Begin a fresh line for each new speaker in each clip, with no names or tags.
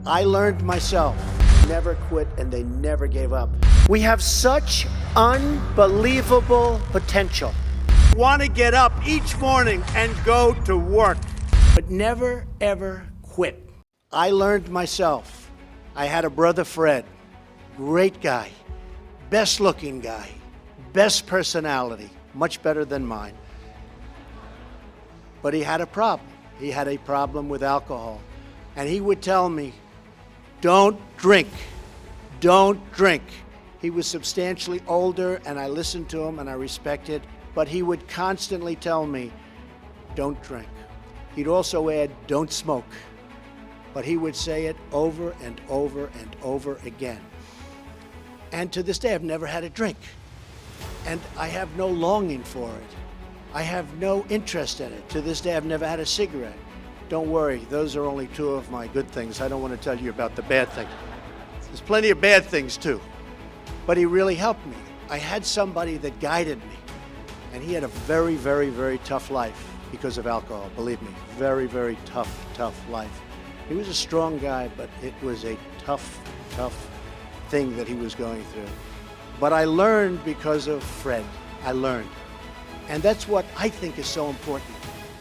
I learned myself, never quit, and they never gave up. We have such unbelievable potential.
Want to get up each morning and go to work,
but never, ever quit. I learned myself. I had a brother, Fred, great guy, best looking guy, best personality, much better than mine. But he had a problem. He had a problem with alcohol. And he would tell me, don't drink, don't drink. He was substantially older, and I listened to him and I respected, but he would constantly tell me, don't drink. He'd also add, don't smoke. But he would say it over and over and over again. And to this day, I've never had a drink. And I have no longing for it. I have no interest in it. To this day, I've never had a cigarette. Don't worry, those are only two of my good things. I don't want to tell you about the bad things. There's plenty of bad things too. But he really helped me. I had somebody that guided me. And he had a very, very, very tough life because of alcohol, believe me. Very, very tough life. He was a strong guy, but it was a tough thing that he was going through. But I learned because of Fred. I learned. And that's what I think is so important.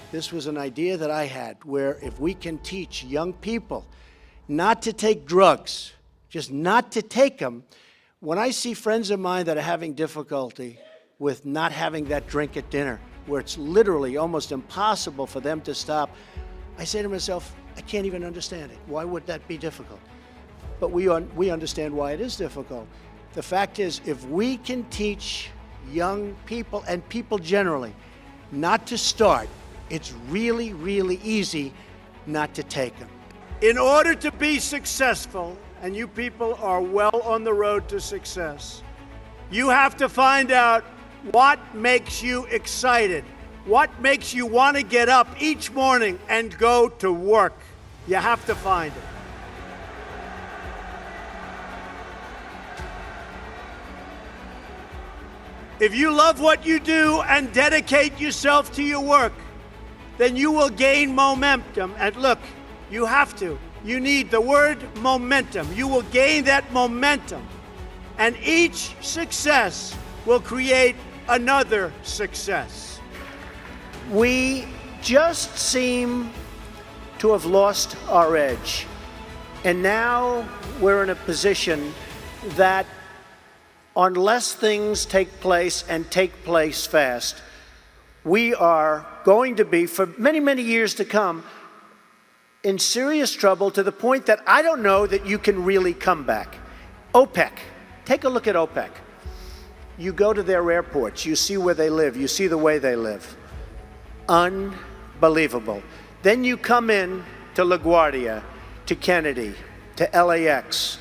This was an idea that I had where if we can teach young people not to take drugs, just not to take them. When I see friends of mine that are having difficulty with not having that drink at dinner, where it's literally almost impossible for them to stop, I say to myself, I can't even understand it. Why would that be difficult? But we understand why it is difficult. The fact is, if we can teach young people and people generally not to start, it's really, really easy not to take them.
in order to be successful, and you people are well on the road to success, you have to find out what makes you excited, what makes you want to get up each morning and go to work. You have to find it. If you love what you do and dedicate yourself to your work, then you will gain momentum. And look, you have to. You need the word momentum. You will gain that momentum. And each success will create another success.
We just seem to have lost our edge. And now we're in a position that unless things take place and take place fast, we are going to be, for many, many years to come, in serious trouble to the point that I don't know that you can really come back. OPEC, take a look at OPEC. You go to their airports, you see where they live, you see the way they live. Unbelievable. Then you come in to LaGuardia, to Kennedy, to LAX,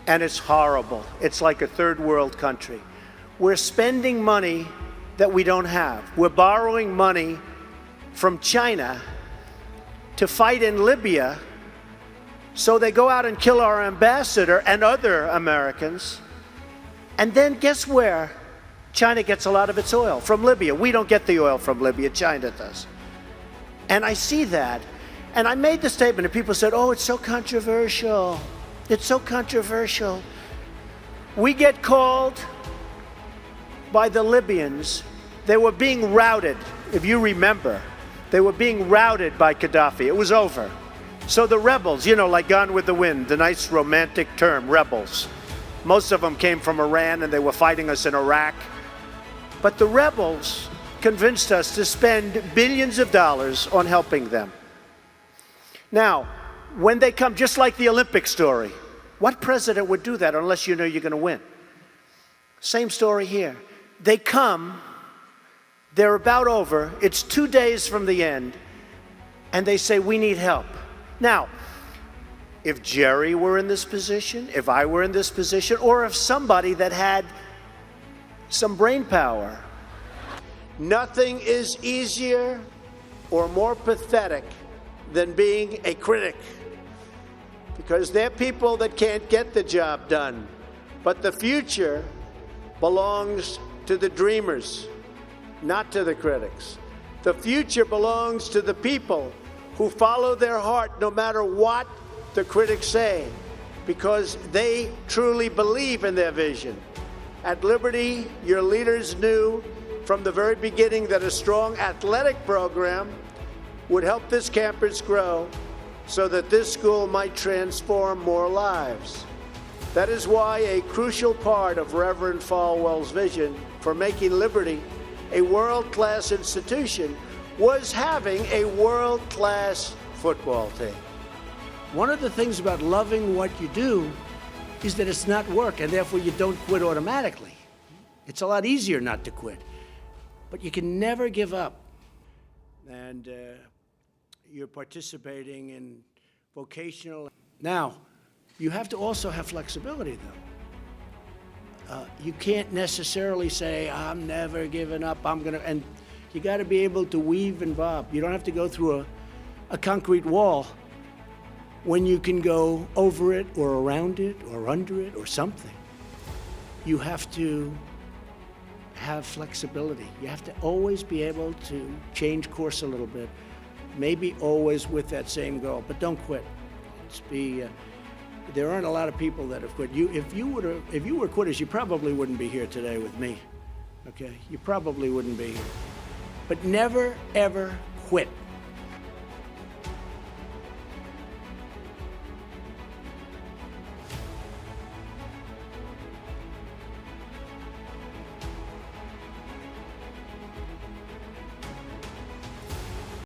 and it's horrible. It's like a third world country. We're spending money that we don't have. We're borrowing money from China to fight in Libya, so they go out and kill our ambassador and other Americans. And then guess where China gets a lot of its oil? From Libya. We don't get the oil from Libya, China does. And I see that, and I made the statement, and people said, oh, it's so controversial. It's so controversial. We get called by the Libyans. They were being routed, if you remember. They were being routed by Gaddafi. It was over. So the rebels, you know, like Gone with the Wind, the nice romantic term, rebels. Most of them came from Iran, and they were fighting us in Iraq. But the rebels convinced us to spend billions of dollars on helping them. Now, when they come, just like the Olympic story, what president would do that unless you know you're going to win? Same story here. They come, they're about over, it's 2 days from the end, and they say, we need help. Now, if Jerry were in this position, if I were in this position, or if somebody that had some brain power, nothing is easier or more pathetic than being a critic, because they're people that can't get the job done. But the future belongs to the dreamers, not to the critics. The future belongs to the people who follow their heart no matter what the critics say, because they truly believe in their vision. At Liberty, your leaders knew from the very beginning that a strong athletic program would help this campus grow so that this school might transform more lives. That is why a crucial part of Reverend Falwell's vision for making Liberty a world-class institution was having a world-class football team.
One of the things about loving what you do is that it's not work, and therefore you don't quit automatically. It's a lot easier not to quit, but you can never give up. And you're participating in vocational. Now, you have to also have flexibility, though. You can't necessarily say, I'm never giving up, and you got to be able to weave and bob. You don't have to go through a concrete wall when you can go over it or around it or under it or something. You have to have flexibility. You have to always be able to change course a little bit, maybe always with that same goal, but don't quit. There aren't a lot of people that have quit. If you were quitters, you probably wouldn't be here today with me, okay? You probably wouldn't be here. But never, ever quit.